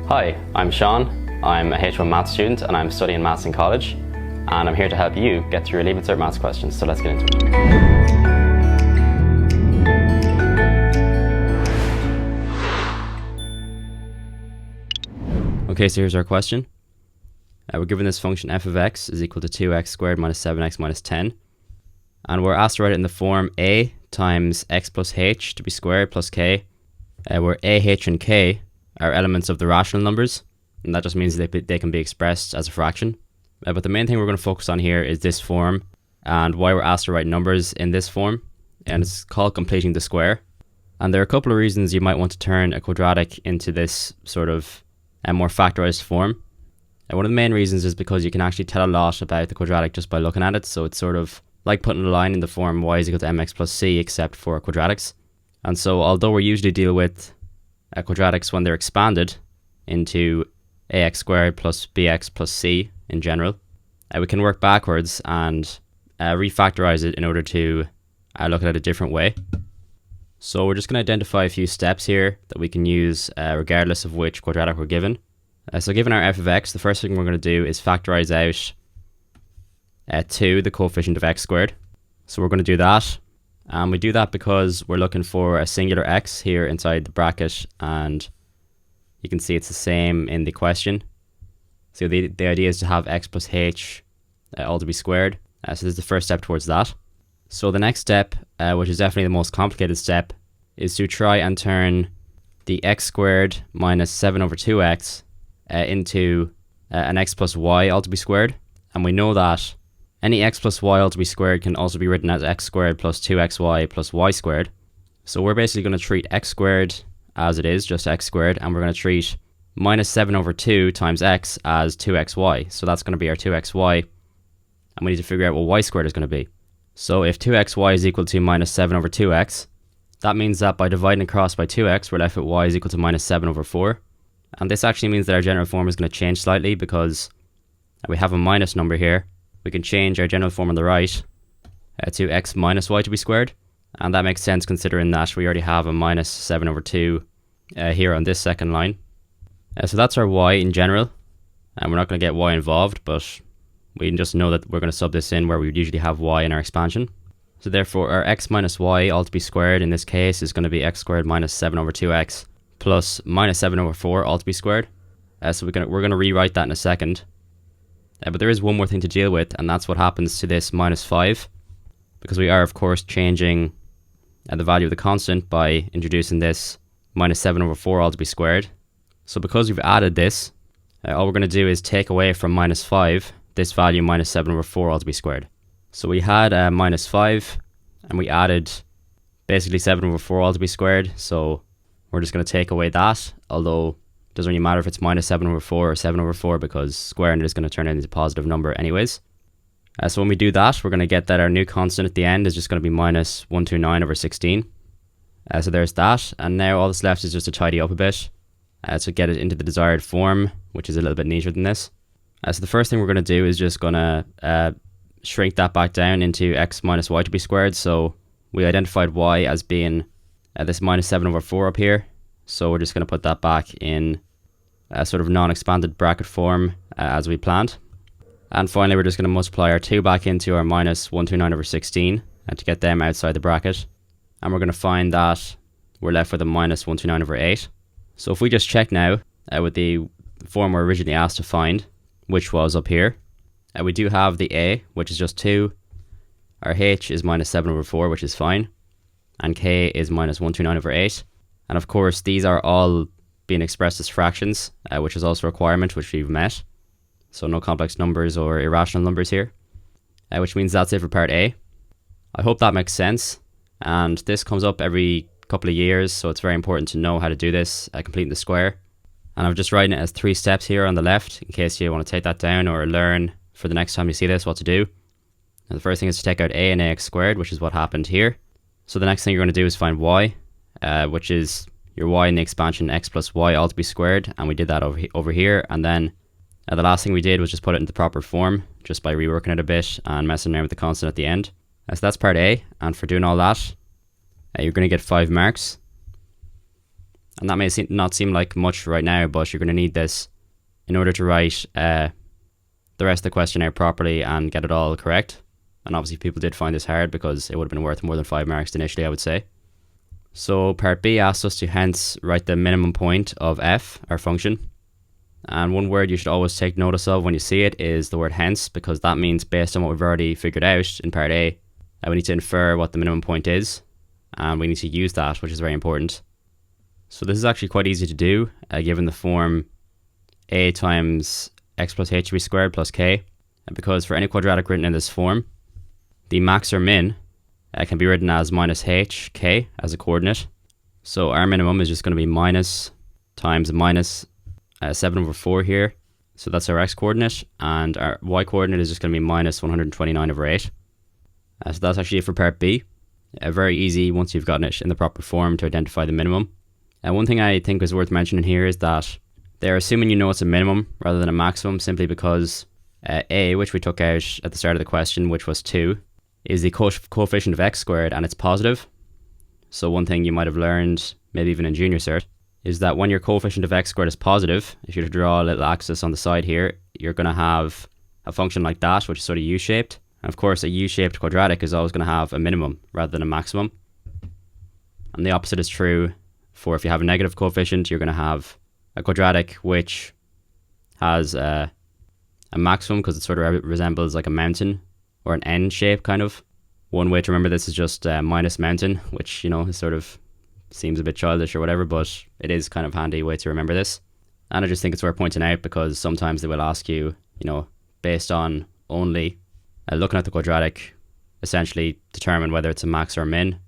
Hi, I'm Sean. I'm a H1 maths student and I'm studying maths in college. And I'm here to help you get through your Leaving Cert maths questions. So let's get into it. Okay, so here's our question. We're given this function f of x is equal to 2x squared minus 7x minus 10. And we're asked to write it in the form a times x plus h to be squared plus k, where a, h, and k are elements of the rational numbers, and that just means they can be expressed as a fraction. But the main thing we're going to focus on here is this form and why we're asked to write numbers in this form, and it's called completing the square. And there are a couple of reasons you might want to turn a quadratic into this sort of a more factorized form. And one of the main reasons is because you can actually tell a lot about the quadratic just by looking at it, so it's sort of like putting a line in the form y is equal to mx plus c except for quadratics. And so although we usually deal with quadratics when they're expanded into ax squared plus bx plus c in general, we can work backwards and refactorize it in order to look at it a different way. So we're just going to identify a few steps here that we can use regardless of which quadratic we're given. So given our f of x, the first thing we're going to do is factorize out 2, the coefficient of x squared. So we're going to do that. And we do that because we're looking for a singular x here inside the bracket, and you can see it's the same in the question. So the idea is to have x plus h all to be squared. So this is the first step towards that. So the next step, which is definitely the most complicated step, is to try and turn the x squared minus 7 over 2x into an x plus y all to be squared. And we know that any x plus y all to be squared can also be written as x squared plus 2xy plus y squared. So we're basically going to treat x squared as it is, just x squared, and we're going to treat minus 7 over 2 times x as 2xy. So that's going to be our 2xy, and we need to figure out what y squared is going to be. So if 2xy is equal to minus 7 over 2x, that means that by dividing across by 2x, we're left with y is equal to minus 7 over 4. And this actually means that our general form is going to change slightly because we have a minus number here. We can change our general form on the right to x minus y to be squared. And that makes sense considering that we already have a minus 7 over 2 here on this second line. So that's our y in general. And we're not going to get y involved, but we can just know that we're going to sub this in where we would usually have y in our expansion. So therefore our x minus y all to be squared in this case is going to be x squared minus 7 over 2x plus minus 7 over 4 all to be squared. So we're going to rewrite that in a second. But there is one more thing to deal with, and that's what happens to this minus 5, because we are of course changing the value of the constant by introducing this minus 7 over 4 all to be squared. So because we've added this, all we're going to do is take away from minus 5 this value minus 7 over 4 all to be squared. So we had minus 5 and we added basically 7 over 4 all to be squared, so we're just going to take away that, although it doesn't really matter if it's minus 7 over 4 or 7 over 4 because squaring it is going to turn it into a positive number anyways. So when we do that, we're going to get that our new constant at the end is just going to be minus 129 over 16. So there's that, and now all that's left is just to tidy up a bit to get it into the desired form, which is a little bit neater than this. So the first thing we're going to do is just going to shrink that back down into x minus y to be squared. So we identified y as being this minus 7 over 4 up here. So we're just going to put that back in a sort of non-expanded bracket form as we planned. And finally, we're just going to multiply our 2 back into our minus 129 over 16 to get them outside the bracket. And we're going to find that we're left with a minus 129 over 8. So if we just check now with the form we're originally asked to find, which was up here, we do have the a, which is just 2. Our h is minus 7 over 4, which is fine. And k is minus 129 over 8. And of course, these are all being expressed as fractions, which is also a requirement which we've met. So no complex numbers or irrational numbers here, which means that's it for part A. I hope that makes sense. And this comes up every couple of years, so it's very important to know how to do this, completing the square. And I'm just writing it as 3 steps here on the left, in case you want to take that down or learn for the next time you see this what to do. And the first thing is to take out a and ax squared, which is what happened here. So the next thing you're going to do is find y, which is your y in the expansion x plus y all to be squared, and we did that over here. And then the last thing we did was just put it in the proper form, just by reworking it a bit and messing around with the constant at the end. So that's part A, and for doing all that, you're going to get 5 marks. And that may not seem like much right now, but you're going to need this in order to write the rest of the question out properly and get it all correct. And obviously people did find this hard because it would have been worth more than 5 marks initially, I would say. So part B asks us to hence write the minimum point of f, our function. And one word you should always take notice of when you see it is the word hence, because that means based on what we've already figured out in part A, we need to infer what the minimum point is, and we need to use that, which is very important. So this is actually quite easy to do, given the form a times x plus hb squared plus k, because for any quadratic written in this form, the max or min can be written as minus h k as a coordinate. So our minimum is just going to be minus times minus 7 over 4 here. So that's our x coordinate, and our y coordinate is just going to be minus 129 over 8. So that's actually it for part B. Very easy once you've gotten it in the proper form to identify the minimum. One thing I think is worth mentioning here is that they're assuming you know it's a minimum rather than a maximum, simply because a, which we took out at the start of the question, which was 2, is the coefficient of x squared, and it's positive. So one thing you might have learned, maybe even in junior cert, is that when your coefficient of x squared is positive, if you were to draw a little axis on the side here, you're going to have a function like that, which is sort of u-shaped. And of course, a u-shaped quadratic is always going to have a minimum rather than a maximum. And the opposite is true for if you have a negative coefficient, you're going to have a quadratic which has a maximum because it sort of resembles like a mountain or an N shape kind of. One way to remember this is just minus mountain, which, you know, is sort of seems a bit childish or whatever, but it is kind of handy way to remember this. And I just think it's worth pointing out because sometimes they will ask you, you know, based on only looking at the quadratic, essentially determine whether it's a max or a min,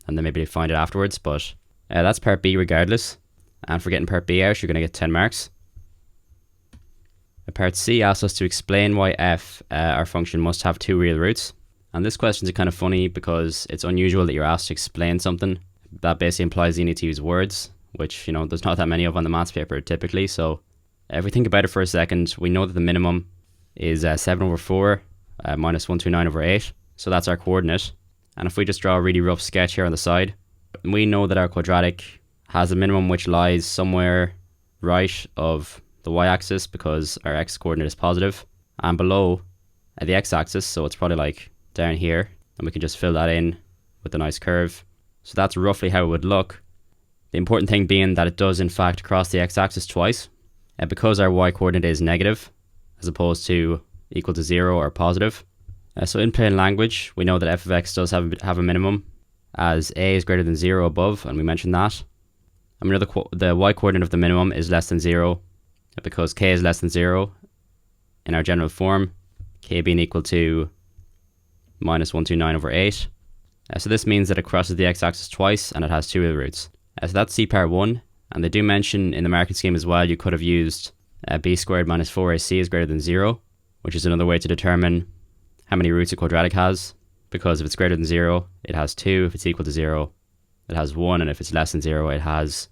and then maybe find it afterwards. But that's part B regardless. And for getting part B out, you're going to get 10 marks. Part C asks us to explain why f, our function, must have 2 real roots. And this question is kind of funny because it's unusual that you're asked to explain something. That basically implies you need to use words, which, you know, there's not that many of on the maths paper typically. So if we think about it for a second, we know that the minimum is 7 over 4 minus 129 over 8. So that's our coordinate. And if we just draw a really rough sketch here on the side, we know that our quadratic has a minimum which lies somewhere right of the y-axis because our x coordinate is positive, and below the x-axis, so it's probably like down here, and we can just fill that in with a nice curve. So that's roughly how it would look. The important thing being that it does in fact cross the x-axis twice, because our y-coordinate is negative as opposed to equal to 0 or positive. So in plain language, we know that f of x does have a minimum as a is greater than 0 above, and we mentioned that. And we know the y-coordinate of the minimum is less than 0 because k is less than 0 in our general form, k being equal to minus 129 over 8. So this means that it crosses the x-axis twice and it has 2 real roots. So that's C part 1, and they do mention in the marking scheme as well you could have used b squared minus 4ac is greater than 0, which is another way to determine how many roots a quadratic has, because if it's greater than 0 it has 2, if it's equal to 0 it has 1, and if it's less than 0 it has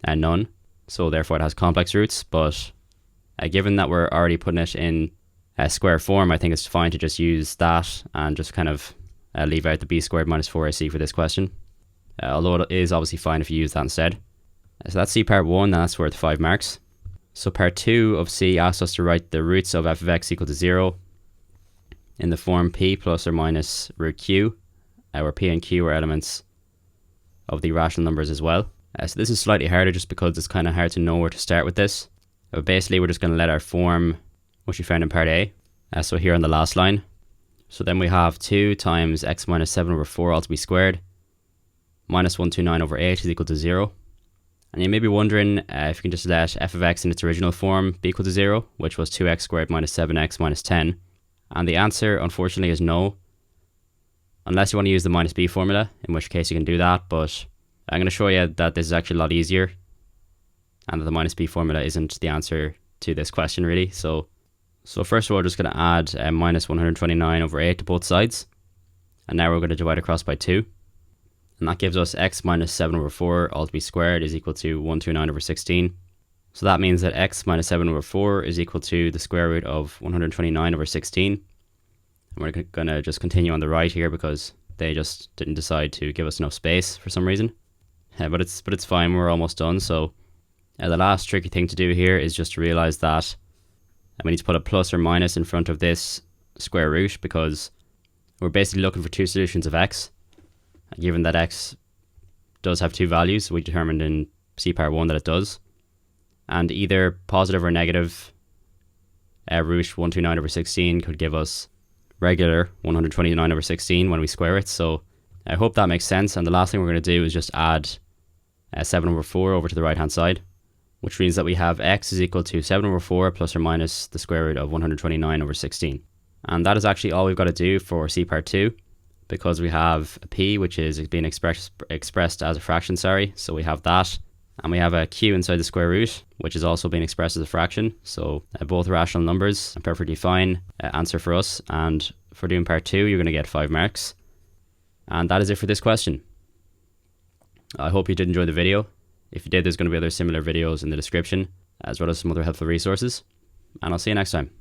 none. So therefore it has complex roots, but given that we're already putting it in square form, I think it's fine to just use that and just kind of leave out the b squared minus 4ac for this question, although it is obviously fine if you use that instead. So that's C part 1, and that's worth 5 marks. So part 2 of C asks us to write the roots of f of x equal to 0 in the form p plus or minus root q, where p and q are elements of the rational numbers as well. So this is slightly harder just because it's kind of hard to know where to start with this. But basically we're just going to let our form, which we found in part A, so here on the last line. So then we have 2 times x minus 7 over 4 all to be squared minus 129 over 8 is equal to 0. And you may be wondering if you can just let f of x in its original form be equal to 0, which was 2x squared minus 7x minus 10. And the answer, unfortunately, is no, unless you want to use the minus b formula, in which case you can do that. But I'm going to show you that this is actually a lot easier, and that the minus b formula isn't the answer to this question really. So first of all, we're just going to add minus 129 over 8 to both sides, and now we're going to divide across by 2, and that gives us x minus 7 over 4 all to be squared is equal to 129 over 16. So that means that x minus 7 over 4 is equal to the square root of 129 over 16. And we're going to just continue on the right here because they just didn't decide to give us enough space for some reason. but it's fine. We're almost done. So the last tricky thing to do here is just to realize that we need to put a plus or minus in front of this square root, because we're basically looking for two solutions of x. Given that x does have two values, we determined in C part 1 that it does, and either positive or negative root 129/16 could give us regular 129/16 when we square it. So I hope that makes sense. And the last thing we're going to do is just add 7/4 over to the right hand side, which means that we have x is equal to 7/4 plus or minus the square root of 129/16. And that is actually all we've got to do for C part 2, because we have a p which is being expressed as a fraction, so we have that, and we have a q inside the square root which is also being expressed as a fraction. So both rational numbers, a perfectly fine answer for us. And for doing part 2 you're going to get 5 marks. And that is it for this question. I hope you did enjoy the video. If you did, there's going to be other similar videos in the description, as well as some other helpful resources. And I'll see you next time.